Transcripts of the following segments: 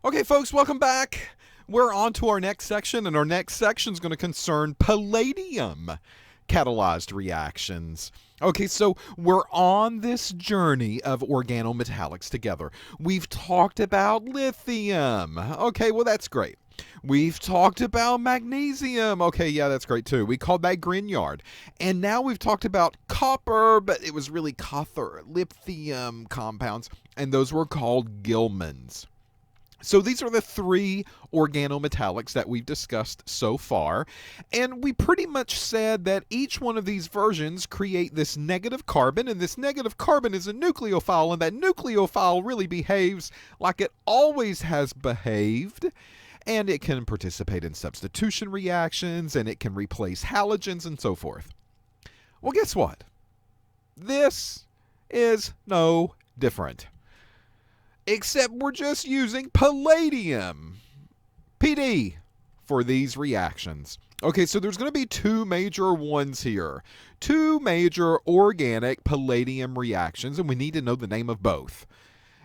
Okay, folks, welcome back. We're on to our next section, and our next section is going to concern palladium catalyzed reactions. Okay, so we're on this journey of organometallics together. We've talked about lithium. Okay, well, that's great. We've talked about magnesium. Okay, yeah, that's great too. We called that Grignard. And now we've talked about copper, but it was really copper lithium compounds, and those were called Gilmans. So these are the three organometallics that we've discussed so far, and we pretty much said that each one of these versions create this negative carbon, and this negative carbon is a nucleophile, and that nucleophile really behaves like it always has behaved, and it can participate in substitution reactions, and it can replace halogens and so forth. Well, guess what? This is no different. Except we're just using palladium, PD, for these reactions. Okay, so there's going to be two major ones here. Two major organic palladium reactions, and we need to know the name of both.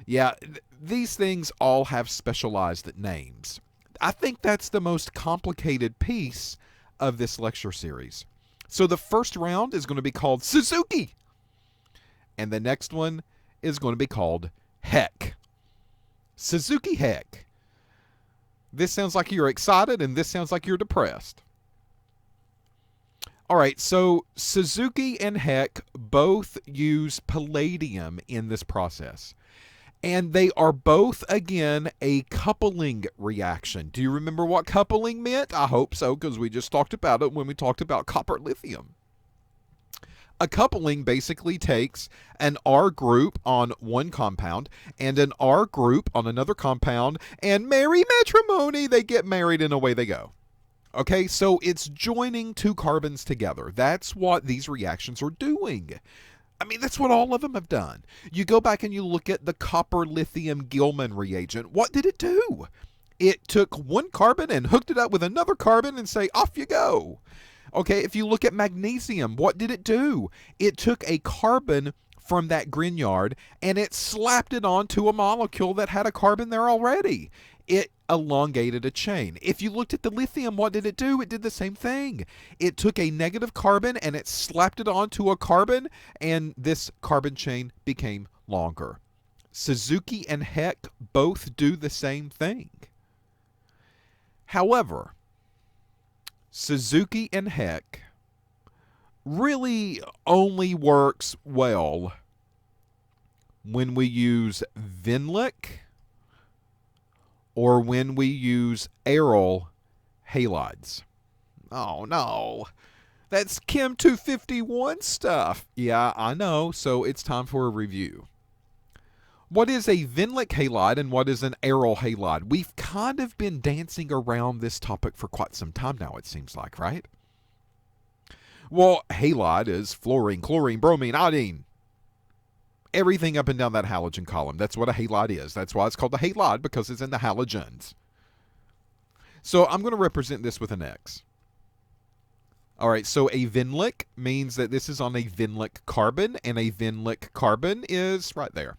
Yeah, these things all have specialized names. I think that's the most complicated piece of this lecture series. So the first round is going to be called Suzuki, and the next one is going to be called Heck. Suzuki Heck. This sounds like you're excited, and this sounds like you're depressed. All right, so Suzuki and Heck both use palladium in this process. And they are both, again, a coupling reaction. Do you remember what coupling meant? I hope so, because we just talked about it when we talked about copper lithium. A coupling basically takes an R group on one compound and an R group on another compound, and merry matrimony, they get married and away they go. Okay, so it's joining two carbons together. That's what these reactions are doing. I mean, that's what all of them have done. You go back and you look at the copper lithium Gilman reagent. What did it do? It took one carbon and hooked it up with another carbon and say, off you go. Okay, if you look at magnesium, what did it do? It took a carbon from that Grignard and it slapped it onto a molecule that had a carbon there already. It elongated a chain. If you looked at the lithium, what did it do? It did the same thing. It took a negative carbon and it slapped it onto a carbon, and this carbon chain became longer. Suzuki and Heck both do the same thing. However, Suzuki and Heck really only works well when we use Vinlic or when we use aryl halides. Oh no, that's Chem 251 stuff. Yeah, I know, so it's time for a review. What is a Vinlic halide and what is an aryl halide? We've kind of been dancing around this topic for quite some time now, it seems like, right? Well, halide is fluorine, chlorine, bromine, iodine. Everything up and down that halogen column. That's what a halide is. That's why it's called the halide, because it's in the halogens. So I'm going to represent this with an X. All right, so a Vinlic means that this is on a Vinlic carbon, and a Vinlic carbon is right there.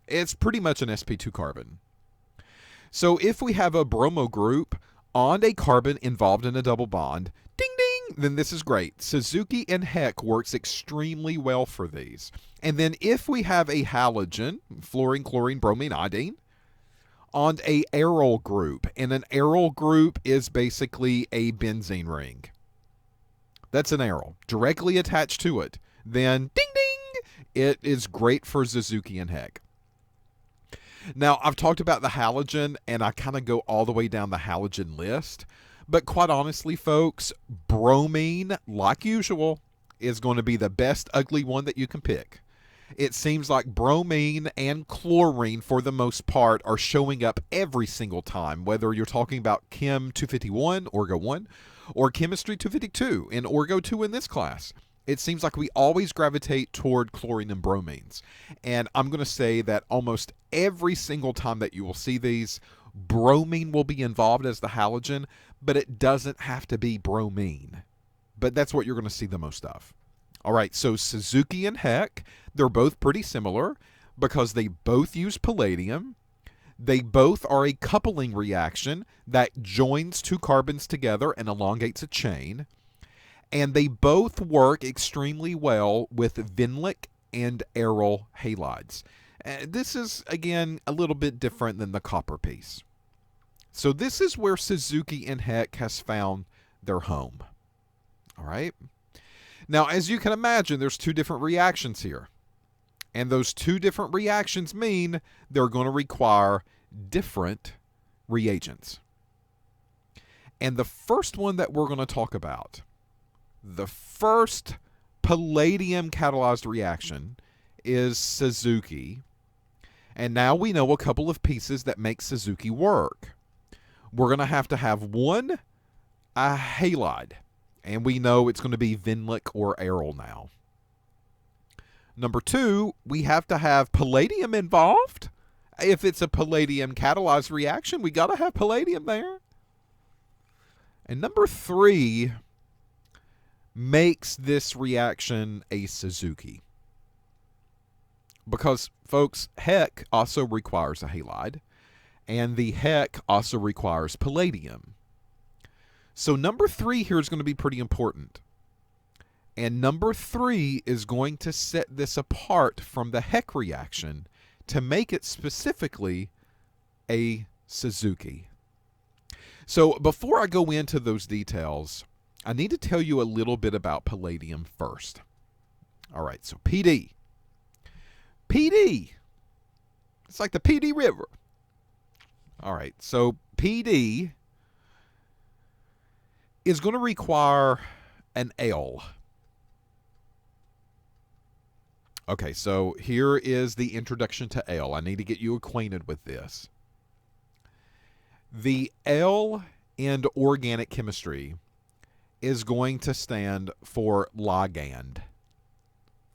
It's pretty much an sp2 carbon. So if we have a bromo group on a carbon involved in a double bond, ding ding, then this is great. Suzuki and Heck works extremely well for these. And then if we have a halogen, fluorine, chlorine, bromine, iodine, on a aryl group, and an aryl group is basically a benzene ring. That's an aryl directly attached to it. Then ding ding, it is great for Suzuki and Heck. Now, I've talked about the halogen, and I kind of go all the way down the halogen list. But quite honestly, folks, bromine, like usual, is going to be the best ugly one that you can pick. It seems like bromine and chlorine, for the most part, are showing up every single time, whether you're talking about Chem 251, Orgo 1, or Chemistry 252 in Orgo 2 in this class. It seems like we always gravitate toward chlorine and bromines. And I'm going to say that almost every single time that you will see these, bromine will be involved as the halogen, but it doesn't have to be bromine. But that's what you're going to see the most of. All right, so Suzuki and Heck, they're both pretty similar because they both use palladium. They both are a coupling reaction that joins two carbons together and elongates a chain. And they both work extremely well with Vinlic and aryl halides. This is, again, a little bit different than the copper piece. So this is where Suzuki and Heck has found their home. All right? Now, as you can imagine, there's two different reactions here. And those two different reactions mean they're going to require different reagents. And the first one that we're going to talk about, the first palladium catalyzed reaction, is Suzuki. And now we know a couple of pieces that make Suzuki work. We're going to have one, a halide. And we know it's going to be Vinlic or aryl now. Number two, we have to have palladium involved. If it's a palladium catalyzed reaction, we got to have palladium there. And number three makes this reaction a Suzuki. Because, folks, Heck also requires a halide, and the Heck also requires palladium. So number three here is going to be pretty important. And number three is going to set this apart from the Heck reaction to make it specifically a Suzuki. So before I go into those details, I need to tell you a little bit about palladium first. All right, so PD. PD. It's like the PD River. All right, so PD is going to require an L. Okay, so here is the introduction to L. I need to get you acquainted with this. The L in organic chemistry is going to stand for ligand.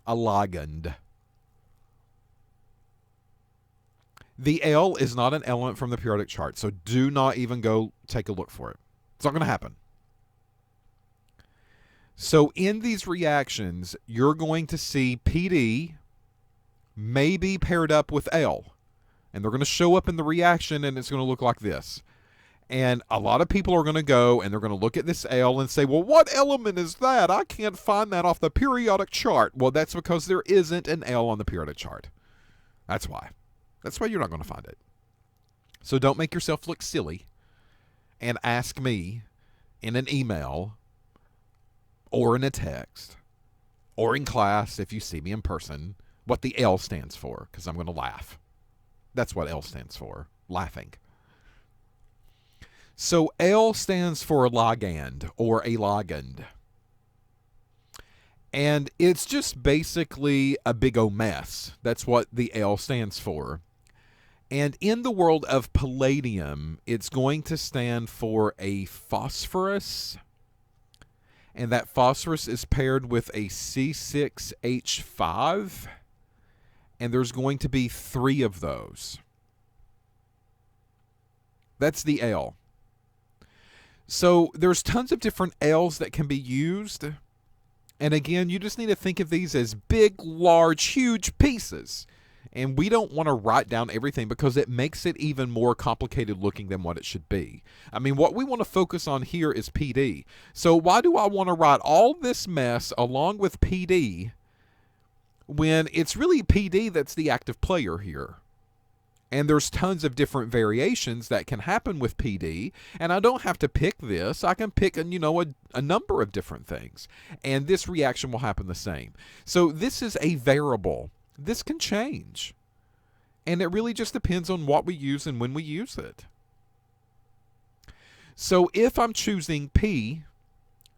A ligand. The L is not an element from the periodic chart, so do not even go take a look for it. It's not going to happen. So in these reactions, you're going to see PD may be paired up with L. And they're going to show up in the reaction, and it's going to look like this. And a lot of people are going to go, and they're going to look at this L and say, well, what element is that? I can't find that off the periodic chart. Well, that's because there isn't an L on the periodic chart. That's why. That's why you're not going to find it. So don't make yourself look silly and ask me in an email or in a text or in class if you see me in person what the L stands for, because I'm going to laugh. That's what L stands for, laughing. So L stands for ligand or a ligand. And it's just basically a big old mess. That's what the L stands for. And in the world of palladium, it's going to stand for a phosphorus. And that phosphorus is paired with a C6H5. And there's going to be 3 of those. That's the L. So there's tons of different L's that can be used. And again, you just need to think of these as big, large, huge pieces. And we don't want to write down everything because it makes it even more complicated looking than what it should be. I mean, what we want to focus on here is PD. So why do I want to write all this mess along with PD when it's really PD that's the active player here? And there's tons of different variations that can happen with PD, and I don't have to pick this. I can pick, a number of different things, and this reaction will happen the same. So this is a variable. This can change, and it really just depends on what we use and when we use it. So if I'm choosing P,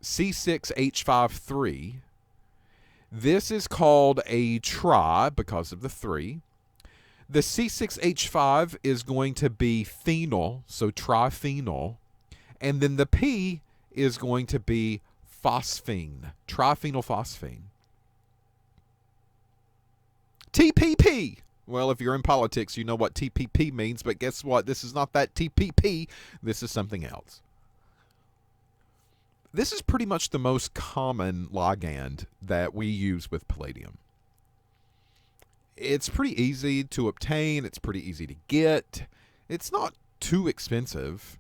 C6H53, this is called a tri because of the 3. The C6H5 is going to be phenyl, so triphenyl. And then the P is going to be phosphine, triphenylphosphine. TPP. Well, if you're in politics, you know what TPP means, but guess what? This is not that TPP. This is something else. This is pretty much the most common ligand that we use with palladium. It's pretty easy to obtain. It's pretty easy to get. It's not too expensive.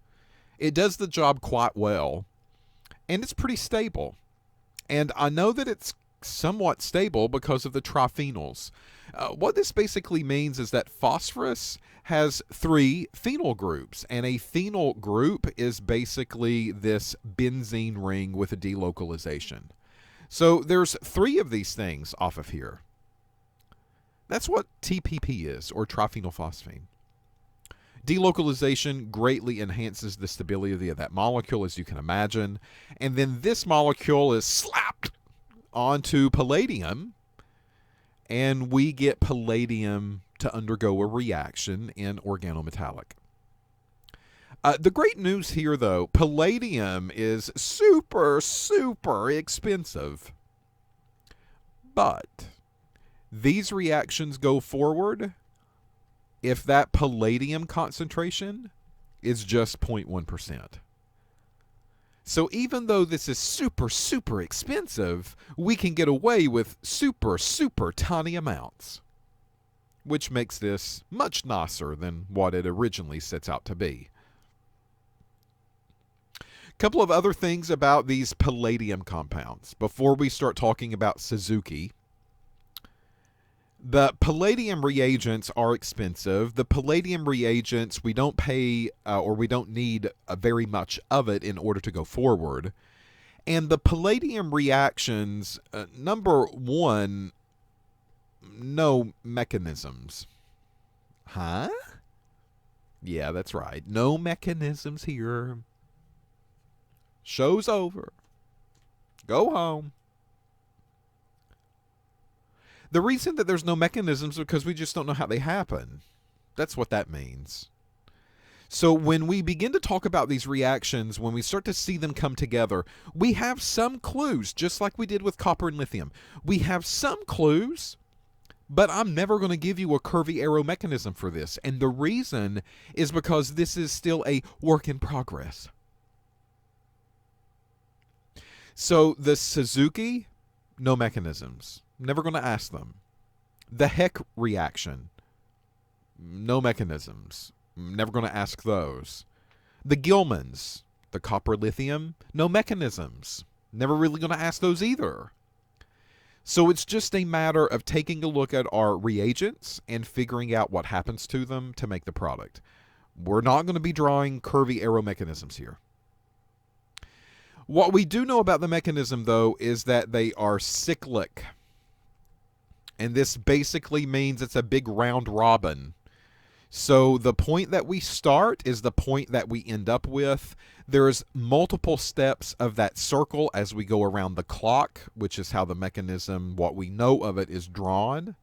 It does the job quite well, and it's pretty stable. And I know that it's somewhat stable because of the triphenols. What this basically means is that phosphorus has 3 phenyl groups, and a phenyl group is basically this benzene ring with a delocalization. So there's 3 of these things off of here. That's what TPP is, or triphenylphosphine. Delocalization greatly enhances the stability of that molecule, as you can imagine. And then this molecule is slapped onto palladium, and we get palladium to undergo a reaction in organometallic. The great news here, though, palladium is super, super expensive. But these reactions go forward if that palladium concentration is just 0.1%. So even though this is super, super expensive, we can get away with super, super tiny amounts, which makes this much nicer than what it originally sets out to be. A couple of other things about these palladium compounds before we start talking about Suzuki. The palladium reagents are expensive. The palladium reagents, we don't pay or we don't need very much of it in order to go forward. And the palladium reactions, number one, no mechanisms. Huh? Yeah, that's right. No mechanisms here. Show's over. Go home. The reason that there's no mechanisms is because we just don't know how they happen. That's what that means. So when we begin to talk about these reactions, when we start to see them come together, we have some clues, just like we did with copper and lithium. We have some clues, but I'm never going to give you a curvy arrow mechanism for this. And the reason is because this is still a work in progress. So the Suzuki, no mechanisms. Never going to ask them. The Heck reaction, no mechanisms. Never going to ask those. The Gilmans, the copper lithium, no mechanisms. Never really going to ask those either. So it's just a matter of taking a look at our reagents and figuring out what happens to them to make the product. We're not going to be drawing curvy arrow mechanisms here. What we do know about the mechanism, though, is that they are cyclic. And this basically means it's a big round robin. So the point that we start is the point that we end up with. There's multiple steps of that circle as we go around the clock, which is how the mechanism, what we know of it, is drawn.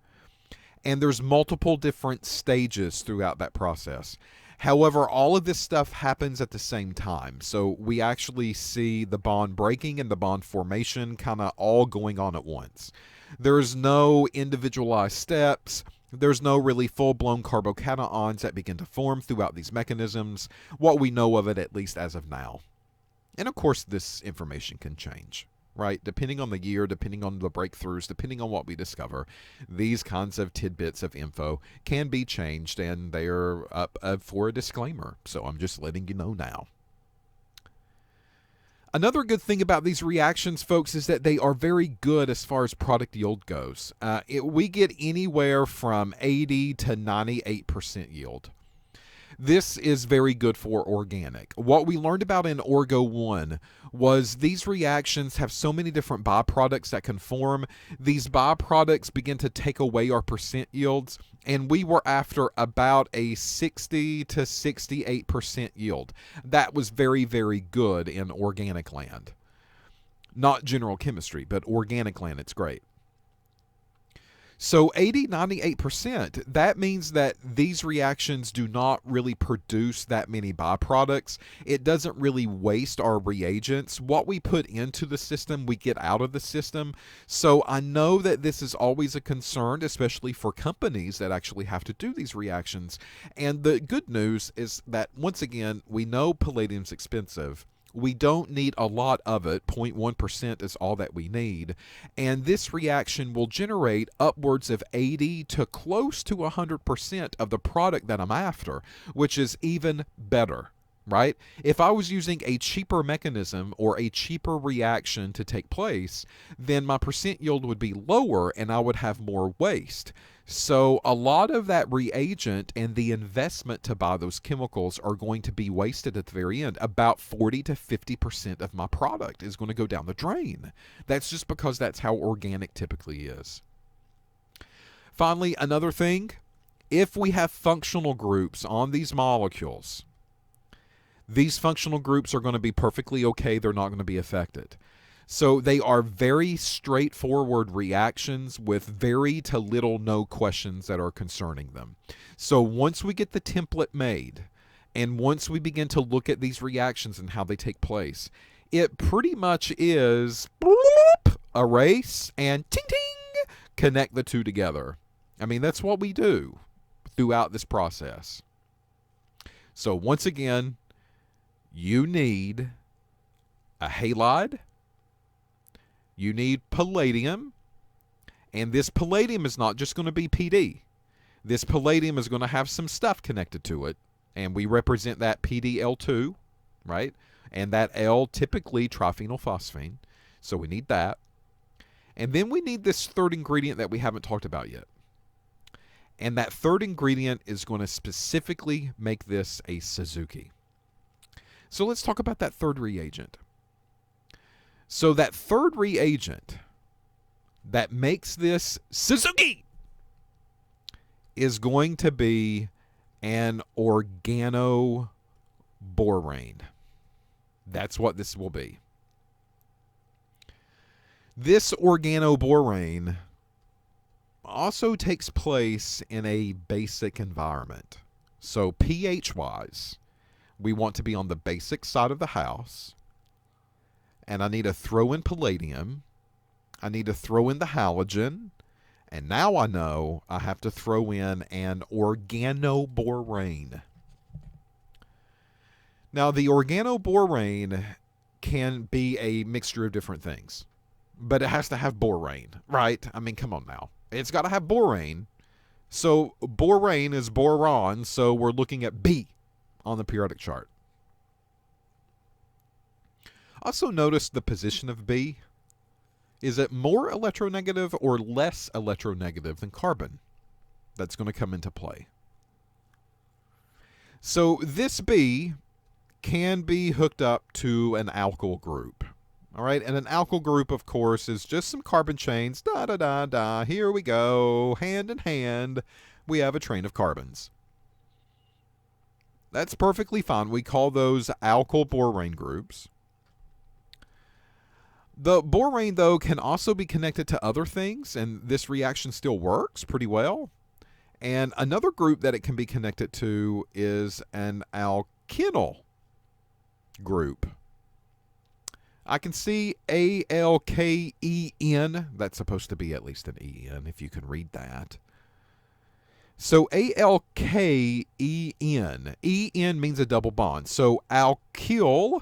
And there's multiple different stages throughout that process. However, all of this stuff happens at the same time. So we actually see the bond breaking and the bond formation kind of all going on at once. There's no individualized steps. There's no really full-blown carbocations that begin to form throughout these mechanisms, what we know of it at least as of now. And of course, this information can change, right? Depending on the year, depending on the breakthroughs, depending on what we discover, these kinds of tidbits of info can be changed, and they're up for a disclaimer. So I'm just letting you know now. Another good thing about these reactions, folks, is that they are very good as far as product yield goes. We get anywhere from 80 to 98% yield. This is very good for organic. What we learned about in Orgo 1 was these reactions have so many different byproducts that can form. These byproducts begin to take away our percent yields, and we were after about a 60 to 68% yield. That was very, very good in organic land. Not general chemistry, but organic land, it's great. So 80, 98%, that means that these reactions do not really produce that many byproducts. It doesn't really waste our reagents. What we put into the system, we get out of the system. So I know that this is always a concern, especially for companies that actually have to do these reactions. And the good news is that, once again, we know palladium's expensive. We don't need a lot of it. 0.1% is all that we need. And this reaction will generate upwards of 80 to close to 100% of the product that I'm after, which is even better, right? If I was using a cheaper mechanism or a cheaper reaction to take place, then my percent yield would be lower and I would have more waste. So a lot of that reagent and the investment to buy those chemicals are going to be wasted at the very end. About 40 to 50% of my product is going to go down the drain. That's just because that's how organic typically is. Finally, another thing, if we have functional groups on these molecules, these functional groups are going to be perfectly okay. They're not going to be affected. So they are very straightforward reactions with very to little no questions that are concerning them. So once we get the template made, and once we begin to look at these reactions and how they take place, it pretty much is erase and ting ting, connect the two together. I mean, that's what we do throughout this process. So once again, you need a halide, you need palladium, and this palladium is not just going to be PD. This palladium is going to have some stuff connected to it, and we represent that PDL2, right? And that L typically triphenylphosphine, so we need that. And then we need this third ingredient that we haven't talked about yet. And that third ingredient is going to specifically make this a Suzuki. So let's talk about that third reagent. So that third reagent that makes this Suzuki is going to be an organoborane. That's what this will be. This organoborane also takes place in a basic environment. So pH-wise, we want to be on the basic side of the house. And I need to throw in palladium. I need to throw in the halogen. And now I know I have to throw in an organoborane. Now, the organoborane can be a mixture of different things. But it has to have borane, right? I mean, come on now. It's got to have borane. So borane is boron, so we're looking at B on the periodic chart. Also notice the position of B. Is it more electronegative or less electronegative than carbon? That's going to come into play. So this B can be hooked up to an alkyl group. All right, and an alkyl group, of course, is just some carbon chains. Da, da, da, da. Here we go. Hand in hand, we have a train of carbons. That's perfectly fine. We call those alkyl borane groups. The borane, though, can also be connected to other things, and this reaction still works pretty well. And another group that it can be connected to is an alkynyl group. I can see ALKEN. That's supposed to be at least an EN, if you can read that. So ALKEN. EN means a double bond. So alkyl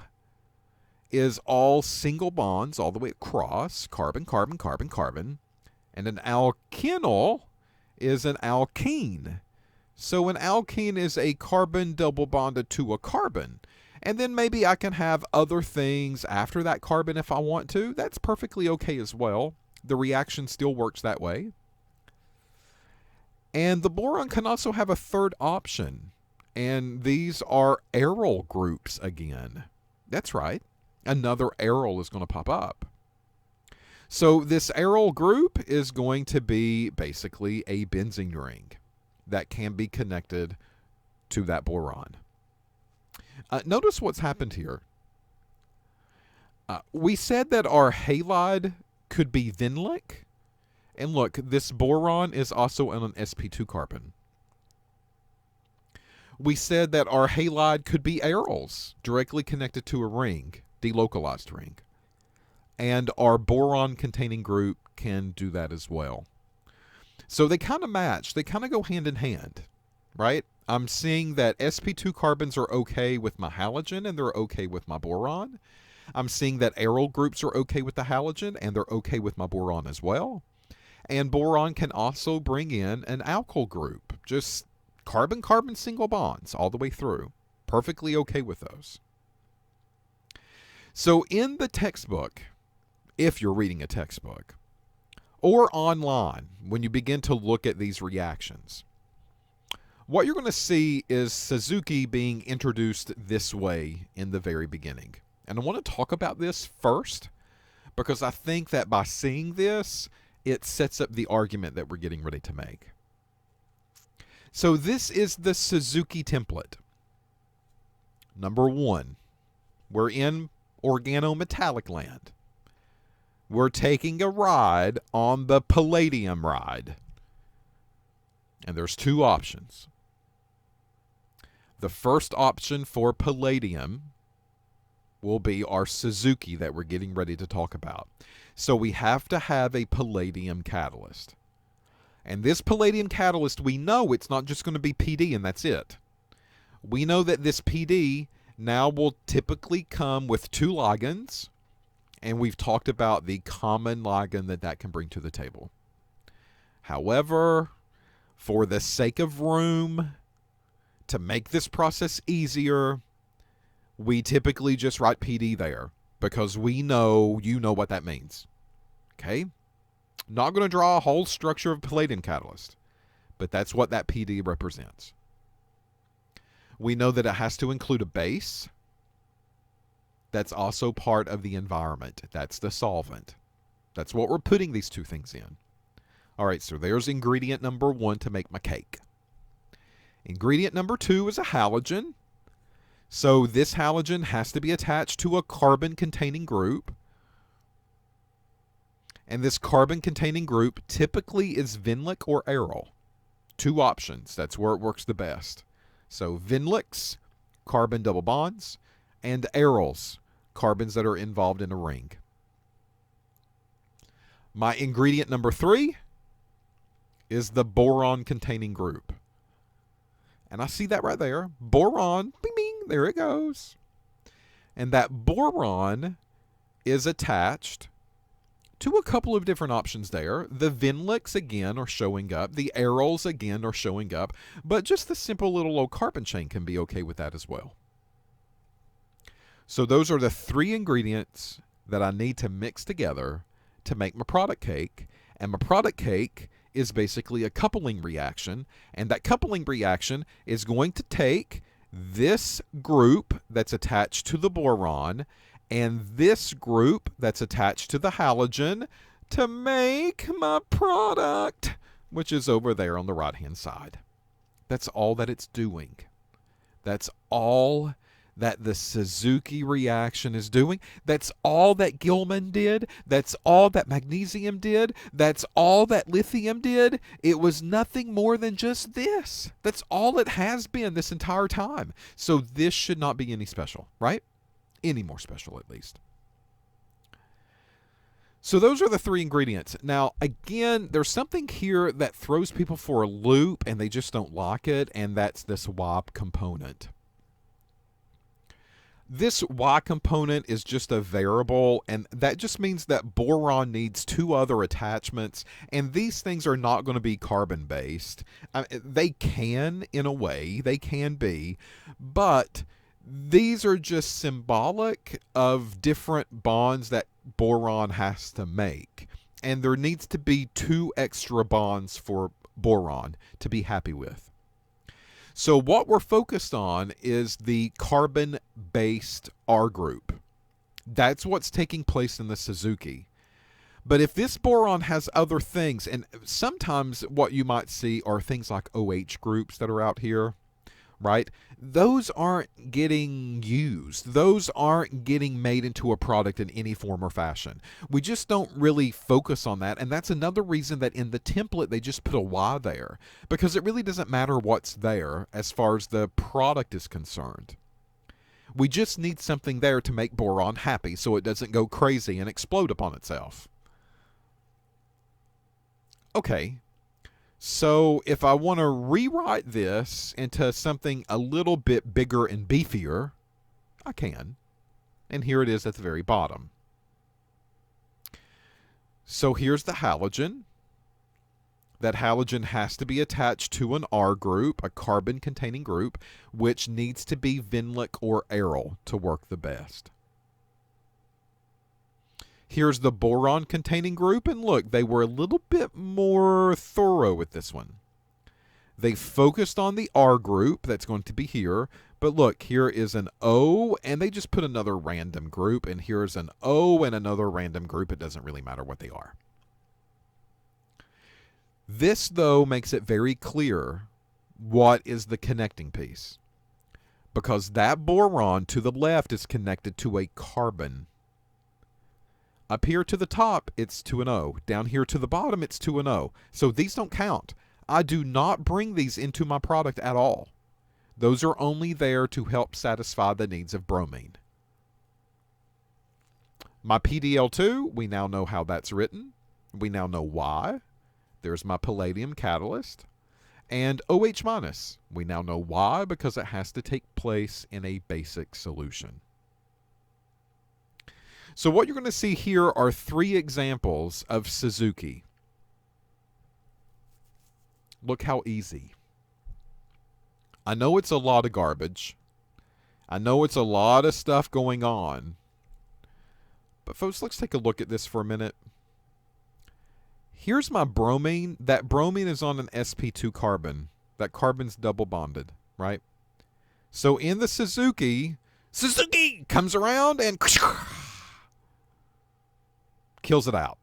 is all single bonds all the way across. Carbon, carbon, carbon, carbon. And an alkynyl is an alkene. So an alkene is a carbon double bonded to a carbon. And then maybe I can have other things after that carbon if I want to. That's perfectly okay as well. The reaction still works that way. And the boron can also have a third option. And these are aryl groups again. That's right. Another aryl is going to pop up. So this aryl group is going to be basically a benzene ring that can be connected to that boron. Notice what's happened here. We said that our halide could be vinlic. And look, this boron is also on an sp2 carbon. We said that our halide could be aryls directly connected to a ring, delocalized ring. And our boron-containing group can do that as well. So they kind of match. They kind of go hand in hand, right? I'm seeing that sp2 carbons are okay with my halogen and they're okay with my boron. I'm seeing that aryl groups are okay with the halogen and they're okay with my boron as well. And boron can also bring in an alkyl group, just carbon-carbon single bonds all the way through. Perfectly okay with those. So in the textbook, if you're reading a textbook, or online when you begin to look at these reactions, what you're going to see is Suzuki being introduced this way in the very beginning. And I want to talk about this first because I think that by seeing this, it sets up the argument that we're getting ready to make. So this is the Suzuki template. Number 1, we're in organometallic land. We're taking a ride on the Palladium ride. And there's 2 options. The first option for Palladium will be our Suzuki that we're getting ready to talk about. So we have to have a Palladium catalyst. And this Palladium catalyst, we know it's not just going to be PD and that's it. We know that this PD now will typically come with 2 ligands, and we've talked about the common ligand that can bring to the table. However, for the sake of room, to make this process easier, we typically just write PD there because we know you know what that means. Okay? Not going to draw a whole structure of Palladium catalyst, but that's what that PD represents. We know that it has to include a base. That's also part of the environment. That's the solvent. That's what we're putting these 2 things in. All right, so there's ingredient number 1 to make my cake. Ingredient number 2 is a halogen. So this halogen has to be attached to a carbon-containing group. And this carbon-containing group typically is Vinlic or aryl. 2 options. That's where it works the best. So Vinlics, carbon double bonds, and aryls, carbons that are involved in a ring. My ingredient number 3 is the boron-containing group. And I see that right there. Boron, bing, bing, there it goes. And that boron is attached to a couple of different options there. The Vinlics, again, are showing up. The aryls, again, are showing up. But just the simple little low carbon chain can be okay with that as well. So those are the 3 ingredients that I need to mix together to make my product cake. And my product cake is basically a coupling reaction, and that coupling reaction is going to take this group that's attached to the boron and this group that's attached to the halogen to make my product, which is over there on the right-hand side. That's all that it's doing. That's all that the Suzuki reaction is doing. That's all that Gilman did. That's all that magnesium did. That's all that lithium did. It was nothing more than just this. That's all it has been this entire time. So this should not be any special, right? Any more special, at least. So those are the 3 ingredients. Now, again, there's something here that throws people for a loop and they just don't like it, and that's this Y component. This Y component is just a variable, and that just means that boron needs 2 other attachments, and these things are not going to be carbon-based. They can, in a way, they can be, but these are just symbolic of different bonds that boron has to make, and there needs to be 2 extra bonds for boron to be happy with. So what we're focused on is the carbon-based R group. That's what's taking place in the Suzuki. But if this boron has other things, and sometimes what you might see are things like OH groups that are out here, right? Those aren't getting used. Those aren't getting made into a product in any form or fashion. We just don't really focus on that, and that's another reason that in the template they just put a Y there, because it really doesn't matter what's there as far as the product is concerned. We just need something there to make boron happy so it doesn't go crazy and explode upon itself. Okay, So if I want to rewrite this into something a little bit bigger and beefier, I can. And here it is at the very bottom. So here's the halogen. That halogen has to be attached to an R group, a carbon-containing group, which needs to be Vinlic or aryl to work the best. Here's the boron-containing group, and look, they were a little bit more thorough with this one. They focused on the R group, that's going to be here, but look, here is an O, and they just put another random group, and here's an O and another random group. It doesn't really matter what they are. This, though, makes it very clear what is the connecting piece, because that boron to the left is connected to a carbon. Up here to the top, it's to an O. Down here to the bottom, it's to an O. So these don't count. I do not bring these into my product at all. Those are only there to help satisfy the needs of bromine. My PDL2, we now know how that's written. We now know why. There's my palladium catalyst. And OH-, we now know why, because it has to take place in a basic solution. So what you're going to see here are 3 examples of Suzuki. Look how easy. I know it's a lot of garbage. I know it's a lot of stuff going on. But folks, let's take a look at this for a minute. Here's my bromine. That bromine is on an sp2 carbon. That carbon's double bonded, right? So in the Suzuki comes around and kills it out.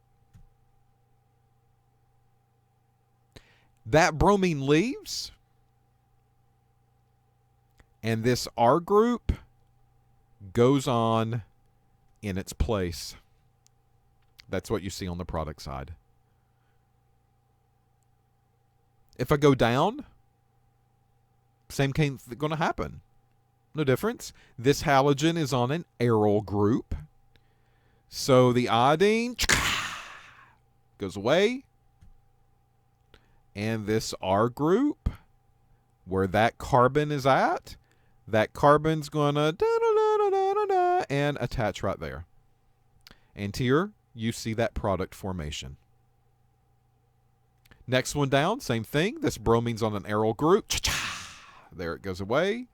That bromine leaves, and this R group goes on in its place. That's what you see on the product side. If I go down, same thing going to happen. No difference. This halogen is on an aryl group. So the iodine goes away. And this R group, where that carbon is at, that carbon's going to and attach right there. And here you see that product formation. Next one down, same thing. This bromine's on an aryl group. There it goes away.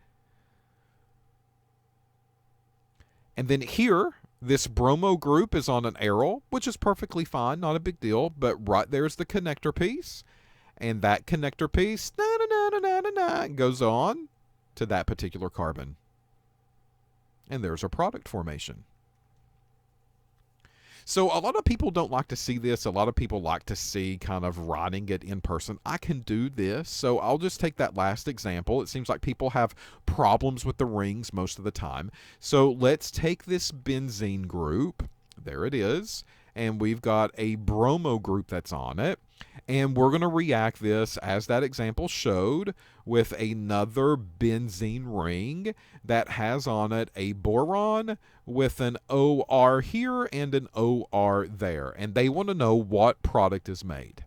And then here, this bromo group is on an aryl, which is perfectly fine, not a big deal. But right there's the connector piece. And that connector piece goes on to that particular carbon. And there's a product formation. So a lot of people don't like to see this. A lot of people like to see kind of writing it in person. I can do this. So I'll just take that last example. It seems like people have problems with the rings most of the time. So let's take this benzene group. There it is. And we've got a bromo group that's on it. And we're going to react this, as that example showed, with another benzene ring that has on it a boron with an OR here and an OR there. And they want to know what product is made.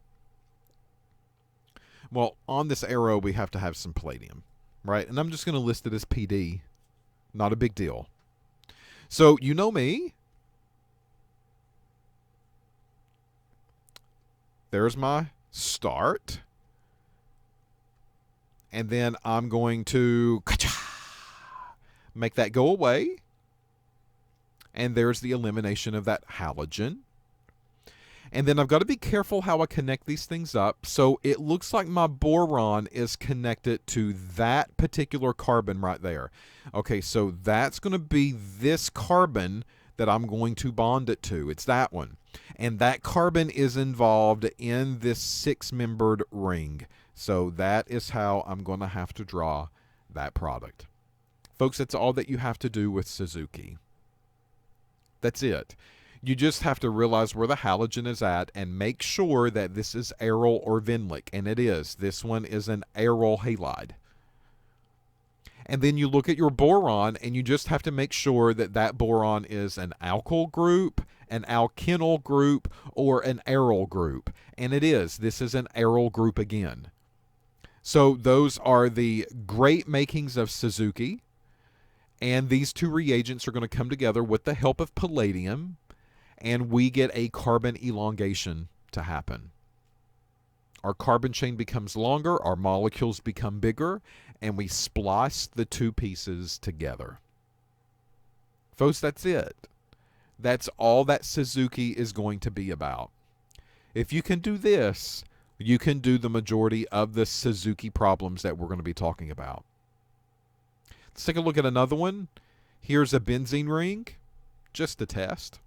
Well, on this arrow, we have to have some palladium, right? And I'm just going to list it as PD. Not a big deal. So you know me. There's my start. And then I'm going to make that go away. And there's the elimination of that halogen. And then I've got to be careful how I connect these things up. So it looks like my boron is connected to that particular carbon right there. Okay, so that's going to be this carbon that I'm going to bond it to. It's that one. And that carbon is involved in this 6-membered ring. So that is how I'm going to have to draw that product. Folks, that's all that you have to do with Suzuki. That's it. You just have to realize where the halogen is at and make sure that this is aryl or Vinlic. And it is. This one is an aryl halide. And then you look at your boron, and you just have to make sure that that boron is an alkyl group, an alkenyl group, or an aryl group. And it is. This is an aryl group again. So those are the great makings of Suzuki. And these two reagents are going to come together with the help of palladium, and we get a carbon elongation to happen. Our carbon chain becomes longer, our molecules become bigger, and we splice the two pieces together. Folks, that's it. That's all that Suzuki is going to be about. If you can do this, you can do the majority of the Suzuki problems that we're going to be talking about. Let's take a look at another one. Here's a benzene ring, just to test.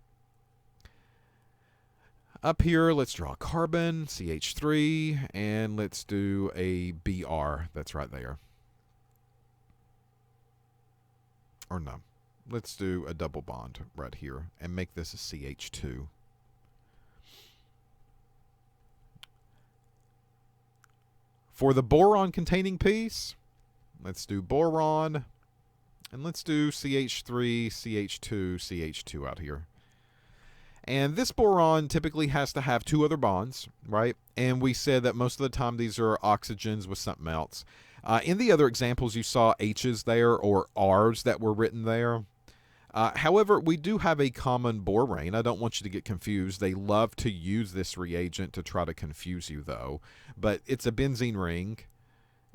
Up here, let's draw a carbon, CH3, and let's do a Br. That's right there. Or no, let's do a double bond right here and make this a CH2. For the boron-containing piece, let's do boron, and let's do CH3, CH2, CH2 out here. And this boron typically has to have two other bonds, right? And we said that most of the time these are oxygens with something else. In the other examples, you saw H's there or R's that were written there. However, we do have a common borane. I don't want you to get confused. They love to use this reagent to try to confuse you, though. But it's a benzene ring.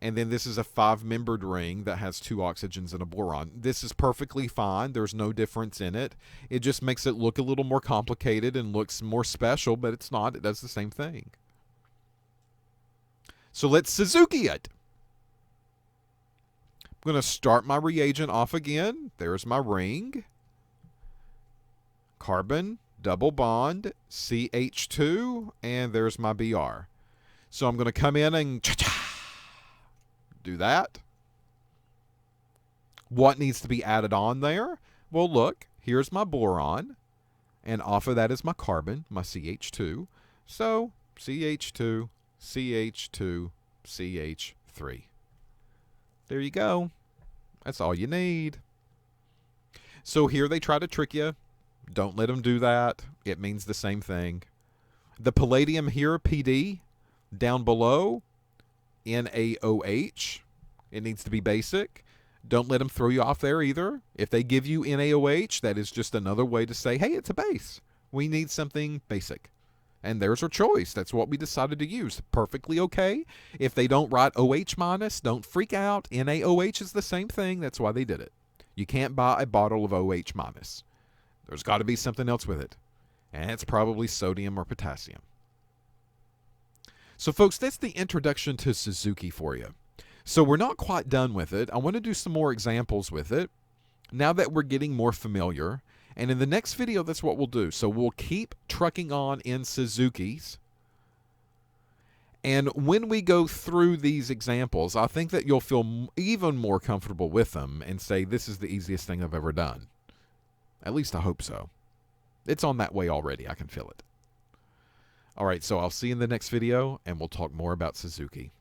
And then this is a 5-membered ring that has 2 oxygens and a boron. This is perfectly fine. There's no difference in it. It just makes it look a little more complicated and looks more special, but it's not. It does the same thing. So let's Suzuki it. I'm going to start my reagent off again. There's my ring. Carbon, double bond, CH2, and there's my Br. So I'm going to come in and do that. What needs to be added on there? Well, look, here's my boron, and off of that is my carbon, my CH2. So CH2, CH2, CH3. There you go. That's all you need. So here they try to trick you. Don't let them do that. It means the same thing. The palladium here, PD, down below, NaOH. It needs to be basic. Don't let them throw you off there either. If they give you NaOH, that is just another way to say, hey, it's a base. We need something basic. And there's our choice. That's what we decided to use. Perfectly okay. If they don't write OH minus, don't freak out. NaOH is the same thing. That's why they did it. You can't buy a bottle of OH minus. There's got to be something else with it. And it's probably sodium or potassium. So, folks, that's the introduction to Suzuki for you. So we're not quite done with it. I want to do some more examples with it now that we're getting more familiar. And in the next video, that's what we'll do. So we'll keep trucking on in Suzuki's. And when we go through these examples, I think that you'll feel even more comfortable with them and say, this is the easiest thing I've ever done. At least I hope so. It's on that way already. I can feel it. All right, so I'll see you in the next video, and we'll talk more about Suzuki.